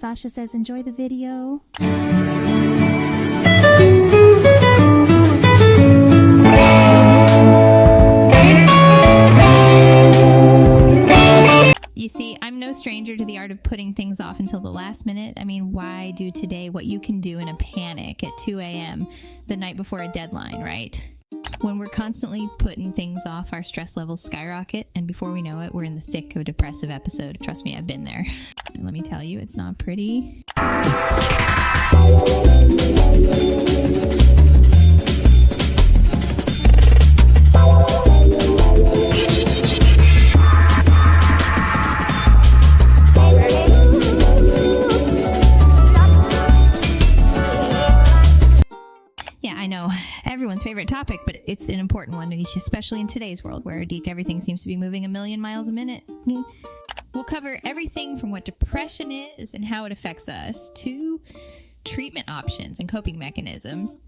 Sasha says enjoy the video. You see, I'm no stranger to the art of putting things off until the last minute. I mean, why do today what you can do in a panic at 2 a.m. the night before a deadline, right? When we're constantly putting things off, our stress levels skyrocket, and before we know it, we're in the thick of a depressive episode. Trust me, I've been there. And let me tell you, it's not pretty. Everyone's favorite topic, but it's an important one, especially in today's world where everything seems to be moving a million miles a minute. We'll cover everything from what depression is and how it affects us to treatment options and coping mechanisms.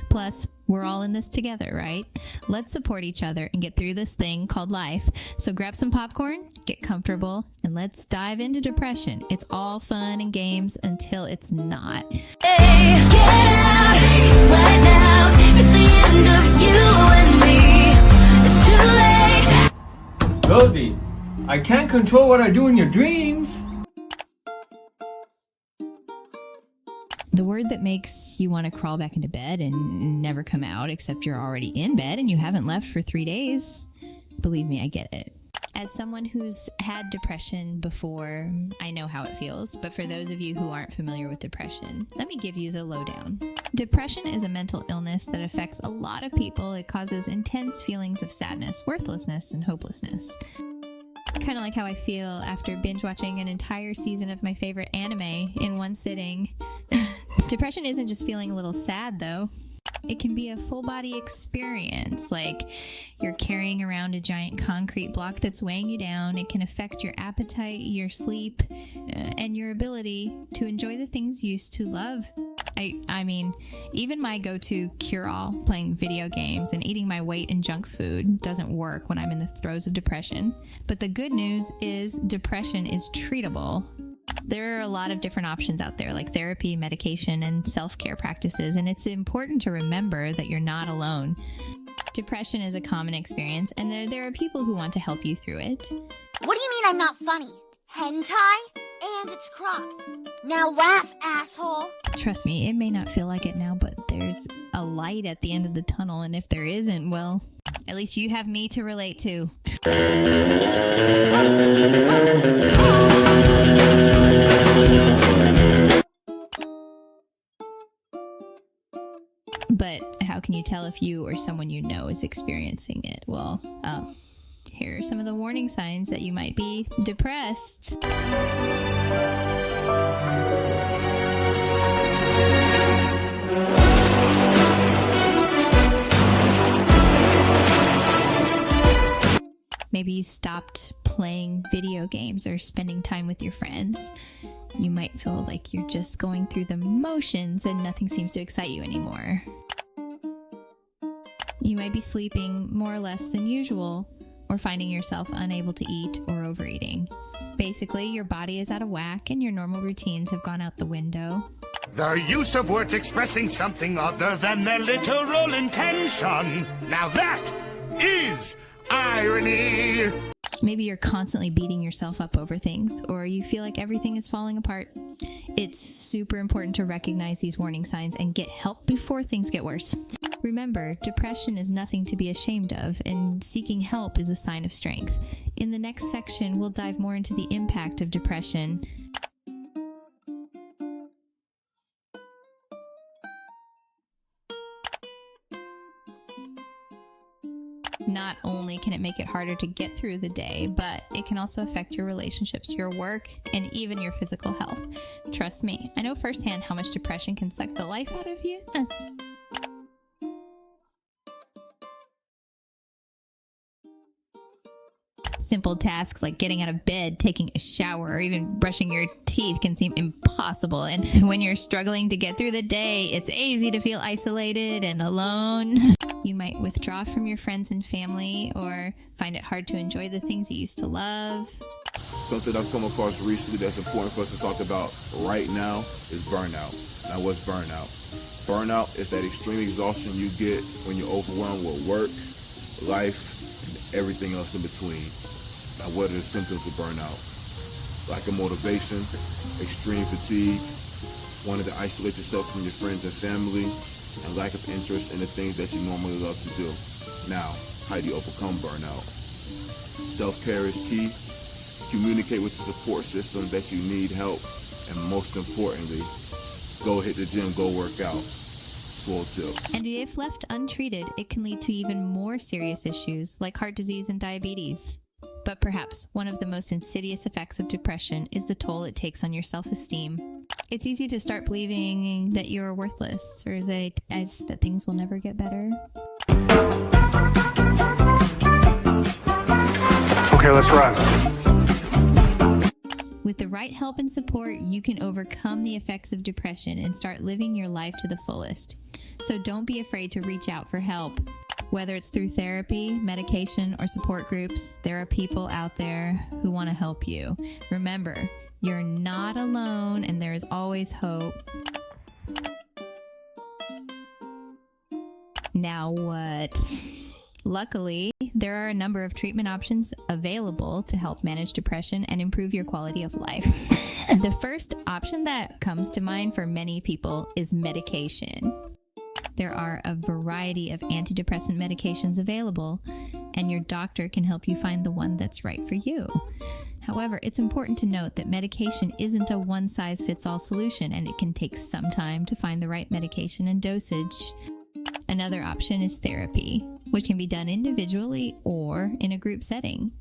Plus, we're all in this together, right? Let's support each other and get through this thing called life. So grab some popcorn, get comfortable, and let's dive into depression. It's all fun and games until it's not. Hey, yeah, right now, it's the end of you and me. It's too late. Rosie, I can't control what I do in your dreams. The word that makes you want to crawl back into bed and never come out, except you're already in bed and you haven't left for 3 days. Believe me, I get it. As someone who's had depression before, I know how it feels. But for those of you who aren't familiar with depression, let me give you the lowdown. Depression is a mental illness that affects a lot of people. It causes intense feelings of sadness, worthlessness, and hopelessness. Kind of like how I feel after binge watching an entire season of my favorite anime in one sitting. Depression isn't just feeling a little sad, though. It can be a full body experience, like you're carrying around a giant concrete block that's weighing you down. It can affect your appetite, your sleep, and your ability to enjoy the things you used to love. I mean, even my go-to cure-all, playing video games and eating my weight in junk food, doesn't work when I'm in the throes of depression. But the good news is depression is treatable. There are a lot of different options out there, like therapy, medication, and self-care practices, and it's important to remember that you're not alone. Depression is a common experience, and there are people who want to help you through it. What do you mean I'm not funny? Hentai? And it's cropped. Now laugh, asshole. Trust me, it may not feel like it now, but there's a light at the end of the tunnel, and if there isn't, well, at least you have me to relate to. But how can you tell if you or someone you know is experiencing it? Well, here are some of the warning signs that you might be depressed. Maybe you stopped playing video games or spending time with your friends. You might feel like you're just going through the motions and nothing seems to excite you anymore. You might be sleeping more or less than usual, or finding yourself unable to eat or overeating. Basically, your body is out of whack and your normal routines have gone out the window. The use of words expressing something other than their literal intention. Now that is irony. Maybe you're constantly beating yourself up over things, or you feel like everything is falling apart. It's super important to recognize these warning signs and get help before things get worse. Remember, depression is nothing to be ashamed of, and seeking help is a sign of strength. In the next section, we'll dive more into the impact of depression. Not only can it make it harder to get through the day, but it can also affect your relationships, your work, and even your physical health. Trust me, I know firsthand how much depression can suck the life out of you. Simple tasks like getting out of bed, taking a shower, or even brushing your teeth can seem impossible. And when you're struggling to get through the day, it's easy to feel isolated and alone. You might withdraw from your friends and family or find it hard to enjoy the things you used to love. Something I've come across recently that's important for us to talk about right now is burnout. Now, what's burnout? Burnout is that extreme exhaustion you get when you're overwhelmed with work, life, and everything else in between. Now, what are the symptoms of burnout? Lack of motivation, extreme fatigue, wanting to isolate yourself from your friends and family, and lack of interest in the things that you normally love to do. Now, how do you overcome burnout? Self-care is key. Communicate with the support system that you need help, and most importantly, go hit the gym, go work out. Swole tip. And if left untreated, it can lead to even more serious issues like heart disease and diabetes. But perhaps one of the most insidious effects of depression is the toll it takes on your self-esteem. It's easy to start believing that you're worthless or that things will never get better. Okay, let's run. With the right help and support, you can overcome the effects of depression and start living your life to the fullest. So don't be afraid to reach out for help. Whether it's through therapy, medication, or support groups, there are people out there who want to help you. Remember, you're not alone and there is always hope. Now what? Luckily, there are a number of treatment options available to help manage depression and improve your quality of life. The first option that comes to mind for many people is medication. There are a variety of antidepressant medications available, and your doctor can help you find the one that's right for you. However, it's important to note that medication isn't a one-size-fits-all solution, and it can take some time to find the right medication and dosage. Another option is therapy, which can be done individually or in a group setting.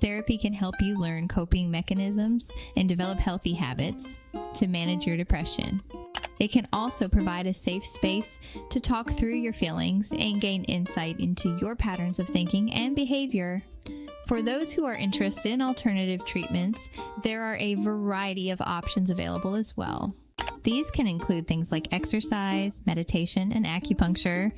Therapy can help you learn coping mechanisms and develop healthy habits to manage your depression. It can also provide a safe space to talk through your feelings and gain insight into your patterns of thinking and behavior. For those who are interested in alternative treatments, there are a variety of options available as well. These can include things like exercise, meditation, and acupuncture.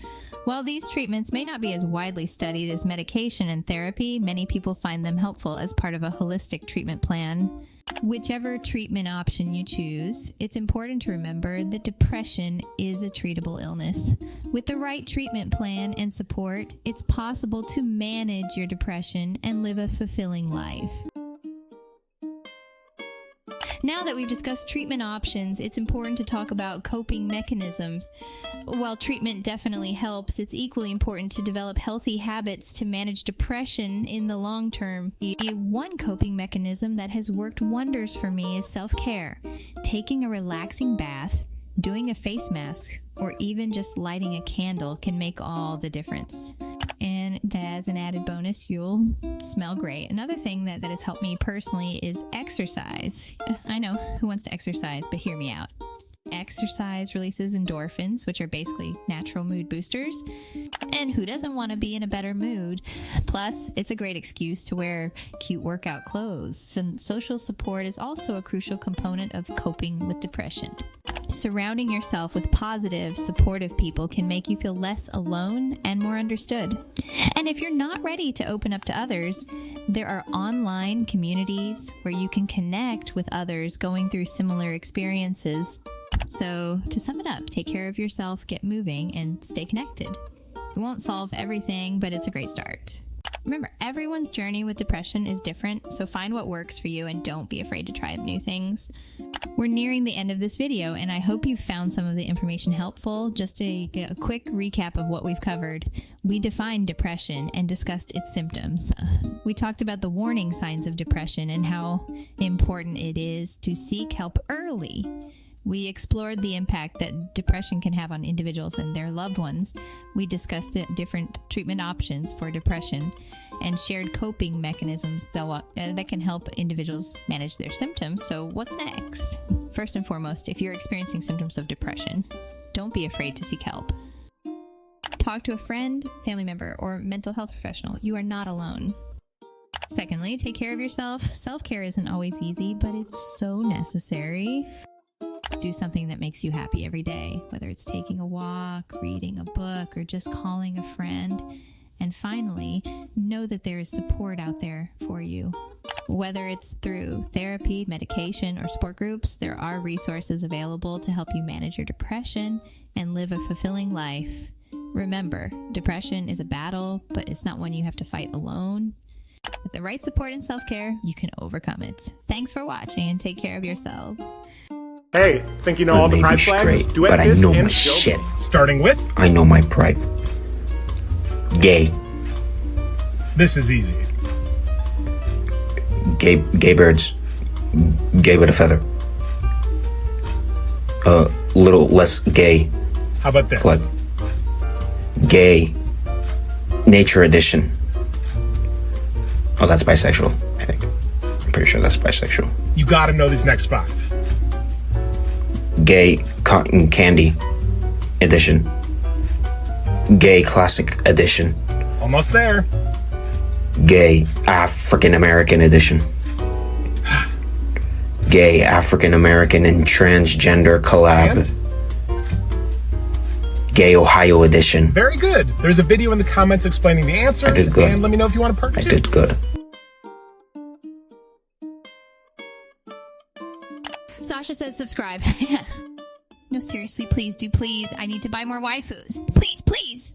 While these treatments may not be as widely studied as medication and therapy, many people find them helpful as part of a holistic treatment plan. Whichever treatment option you choose, it's important to remember that depression is a treatable illness. With the right treatment plan and support, it's possible to manage your depression and live a fulfilling life. Now that we've discussed treatment options, it's important to talk about coping mechanisms. While treatment definitely helps, it's equally important to develop healthy habits to manage depression in the long term. One coping mechanism that has worked wonders for me is self-care. Taking a relaxing bath, doing a face mask, or even just lighting a candle can make all the difference. And as an added bonus, you'll smell great. Another thing that has helped me personally is exercise. I know, who wants to exercise, but hear me out. Exercise releases endorphins, which are basically natural mood boosters. And who doesn't want to be in a better mood? Plus, it's a great excuse to wear cute workout clothes. And social support is also a crucial component of coping with depression. Surrounding yourself with positive, supportive people can make you feel less alone and more understood. And if you're not ready to open up to others, there are online communities where you can connect with others going through similar experiences. So, to sum it up, take care of yourself, get moving, and stay connected. It won't solve everything, but it's a great start. Remember, everyone's journey with depression is different, so find what works for you and don't be afraid to try new things. We're nearing the end of this video, and I hope you found some of the information helpful. Just a quick recap of what we've covered. We defined depression and discussed its symptoms. We talked about the warning signs of depression and how important it is to seek help early. We explored the impact that depression can have on individuals and their loved ones. We discussed different treatment options for depression and shared coping mechanisms that can help individuals manage their symptoms. So what's next? First and foremost, if you're experiencing symptoms of depression, don't be afraid to seek help. Talk to a friend, family member, or mental health professional. You are not alone. Secondly, take care of yourself. Self-care isn't always easy, but it's so necessary. Do something that makes you happy every day, whether it's taking a walk, reading a book, or just calling a friend. And finally, know that there is support out there for you. Whether it's through therapy, medication, or support groups, there are resources available to help you manage your depression and live a fulfilling life. Remember, depression is a battle, but it's not one you have to fight alone. With the right support and self-care, you can overcome it. Thanks for watching and take care of yourselves. Hey, think you know all the pride flags? Straight, Duet but I this know and my show. shit. Starting with, I know my pride. Gay. this is easy. Gay birds. Gay with a feather. A little less gay. How about this? Flag. Gay. Nature edition. Oh, that's bisexual, I think. I'm pretty sure that's bisexual. You gotta know these next 5. Gay cotton candy edition. Gay classic edition. Almost there. Gay African American edition. Gay African American and transgender collab. And? Gay Ohio edition. Very good. There's a video in the comments explaining the answers. I did good. And let me know if you want a part 2. I did good. Sasha says subscribe. No, seriously, please do, please. I need to buy more waifus. Please, please.